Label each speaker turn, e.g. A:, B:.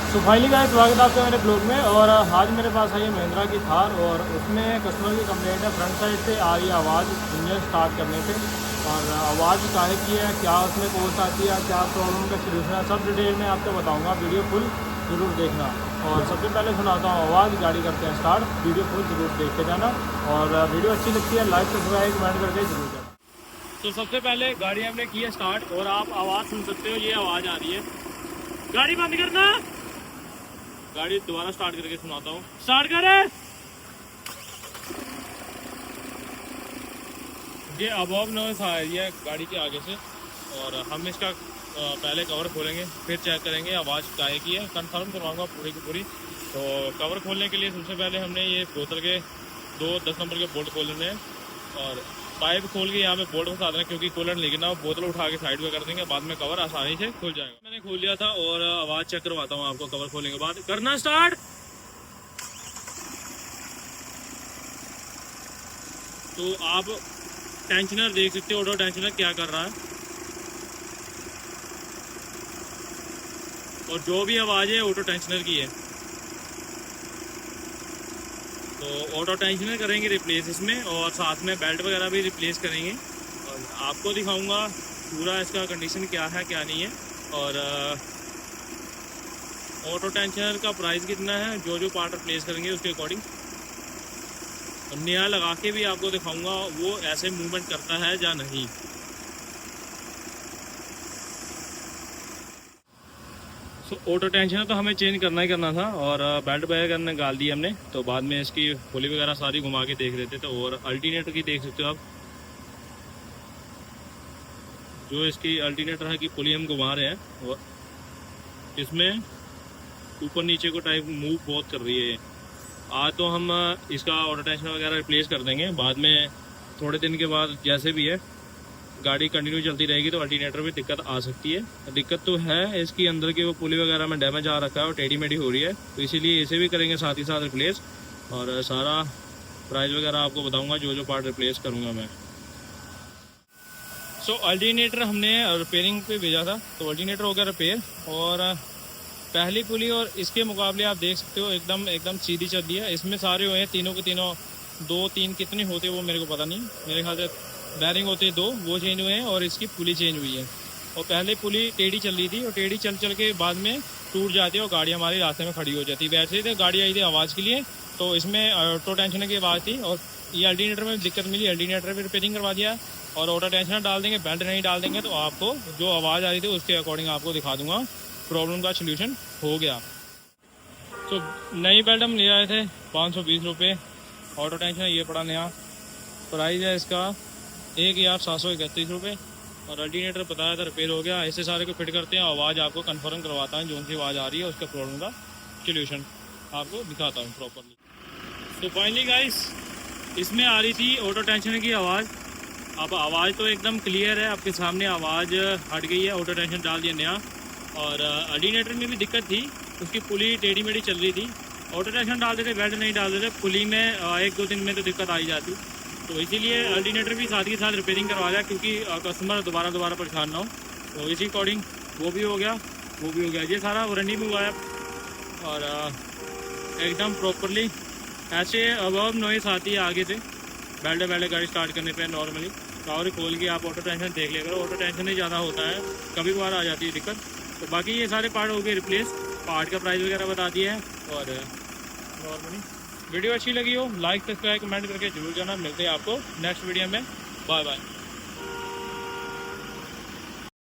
A: तो finally guys स्वागत है आपका मेरे ब्लॉग में। और आज मेरे पास आई है महिंद्रा की थार और उसमें कस्टमर की कंप्लेंट है फ्रंट साइड से आ रही है आवाज़ इंजन स्टार्ट करने पे। और आवाज़ काहे की है, क्या उसमें कोर्स आती है, क्या प्रॉब्लम का सलूशन है, सब डिटेल में आपको बताऊँगा। वीडियो फुल ज़रूर देखना। और सबसे पहले सुनाता हूँ आवाज़, गाड़ी करते हैं स्टार्ट। वीडियो फुल ज़रूर देख के जाना और वीडियो अच्छी लगती है लाइक सब्सक्राइब कमेंट करके जरूर जाना। तो सबसे पहले गाड़ी हमने की है स्टार्ट और आप आवाज़ सुन सकते हो, ये आवाज़ आ रही है। गाड़ी बंद करना, गाड़ी दोबारा स्टार्ट करके सुनाता हूँ। स्टार्ट करे। ये अबव नॉइस आ रही है गाड़ी के आगे से और हम इसका पहले कवर खोलेंगे फिर चेक करेंगे आवाज़ काहे की है, कंफर्म करवाऊंगा पूरी की पूरी। तो कवर खोलने के लिए सबसे पहले हमने ये बोतल के 2 10 नंबर के बोल्ट खोल लेने हैं और पाइप खोल के यहाँ पे बोल्ट फंसा देना, क्योंकि कूलर लेकिन ना बोतल उठा के साइड में कर देंगे, बाद में कवर आसानी से खुल जाएगा। मैंने खोल लिया था और आवाज़ चेक करवाता हूँ आपको कवर खोलने के बाद। करना स्टार्ट। तो आप टेंशनर देख सकते हो, ऑटो टेंशनर क्या कर रहा है। और जो भी आवाज़ है ऑटो टेंशनर की है। तो ऑटो टेंशनर करेंगे रिप्लेस इसमें और साथ में बेल्ट वगैरह भी रिप्लेस करेंगे और आपको दिखाऊंगा पूरा इसका कंडीशन क्या है क्या नहीं है। और ऑटो टेंशनर का प्राइस कितना है, जो जो पार्ट रिप्लेस करेंगे उसके अकॉर्डिंग। और नया लगा के भी आपको दिखाऊंगा वो ऐसे मूवमेंट करता है या नहीं। ऑटो टेंशनर तो हमें चेंज करना ही करना था और बेल्ट वगैरह निकाल दी हमने। तो बाद में इसकी पुली वगैरह सारी घुमा के देख लेते थे। और अल्टरनेटर की देख सकते हो आप, जो इसकी अल्टरनेटर है कि पुली हम घुमा रहे हैं और इसमें ऊपर नीचे को टाइप मूव बहुत कर रही है। आज तो हम इसका ऑटो टेंशनर वगैरह रिप्लेस कर देंगे, बाद में थोड़े दिन के बाद जैसे भी है गाड़ी कंटिन्यू चलती रहेगी तो अल्टरनेटर में दिक्कत आ सकती है। दिक्कत तो है इसकी अंदर की वो पुली वगैरह में डैमेज आ रखा है और टेढ़ी मेढ़ी हो रही है, तो इसीलिए इसे भी करेंगे साथ ही साथ रिप्लेस। और सारा प्राइस वगैरह आपको बताऊंगा जो जो पार्ट रिप्लेस करूंगा मैं। अल्टरनेटर हमने रिपेयरिंग पे भेजा था, तो अल्टरनेटर हो गया रिपेयर। और पहली पुली और इसके मुकाबले आप देख सकते हो एकदम सीधी चल रही है। इसमें सारे हुए हैं तीनों के तीनों 2-3 कितने होते वो मेरे को पता नहीं, मेरे ख्याल से बैरिंग होते हैं 2, वो चेंज हुए हैं और इसकी पुली चेंज हुई है। और पहले पुली टेढ़ी चल रही थी और टेढ़ी चल के बाद में टूट जाती है और गाड़ी हमारी रास्ते में खड़ी हो जाती है। वैसे ही तो गाड़ी आई थी आवाज़ के लिए, तो इसमें ऑटो टेंशनर की आवाज़ थी और ये अल्टरनेटर में दिक्कत मिली, अल्टरनेटर भी रिपेयरिंग करवा दिया। और ऑटो टेंशनर डाल देंगे, बेल्ट नहीं डाल देंगे तो आपको जो आवाज़ आ रही थी उसके अकॉर्डिंग आपको दिखा दूंगा प्रॉब्लम का सोल्यूशन हो गया। तो नई बेल्ट हम ले आए थे 520 रुपये। ऑटो टेंशनर ये पड़ा नया, प्राइस है इसका 1731 रुपये। और अल्टरनेटर बताया था रिपेयर हो गया। ऐसे सारे को फिट करते हैं, आवाज़ आपको कंफर्म करवाता हूँ, जो सी आवाज़ आ रही है उसका प्रॉब्लम का सोल्यूशन आपको दिखाता हूँ प्रॉपरली। तो फाइनली गाइस इसमें आ रही थी ऑटो टेंशनर की आवाज़। अब आवाज़ तो एकदम क्लियर है, आपके सामने आवाज़ हट गई है, ऑटो टेंशनर डाल दिया नया। और अल्टरनेटर में भी दिक्कत थी, उसकी पुली टेढ़ी मेढ़ी चल रही थी। ऑटो टेंशनर डाल देते, बेल्ट नहीं डाल देते, पुली में 1-2 दिन में तो दिक्कत आ ही जाती। तो इसीलिए अल्टरनेटर भी साथ ही साथ रिपेयरिंग करवा दिया, क्योंकि कस्टमर दोबारा परेशान ना हो। तो इसी अकॉर्डिंग वो भी हो गया, वो भी हो गया। ये सारा वारंटी में हुआ है और एकदम प्रॉपरली ऐसे अबव नॉइस आती है आगे से बैठे गाड़ी स्टार्ट करने पे नॉर्मली। कवर खोल के आप ऑटो टेंशन देख लिया करो, ऑटो टेंशन ही ज़्यादा होता है, कभी कभार आ जाती है दिक्कत। तो बाकी ये सारे पार्ट हो गए रिप्लेस, पार्ट का प्राइस वगैरह बता दिया है। और नॉर्मली वीडियो अच्छी लगी हो लाइक सब्सक्राइब कमेंट करके जरूर जाना। मिलते हैं आपको नेक्स्ट वीडियो में, बाय बाय।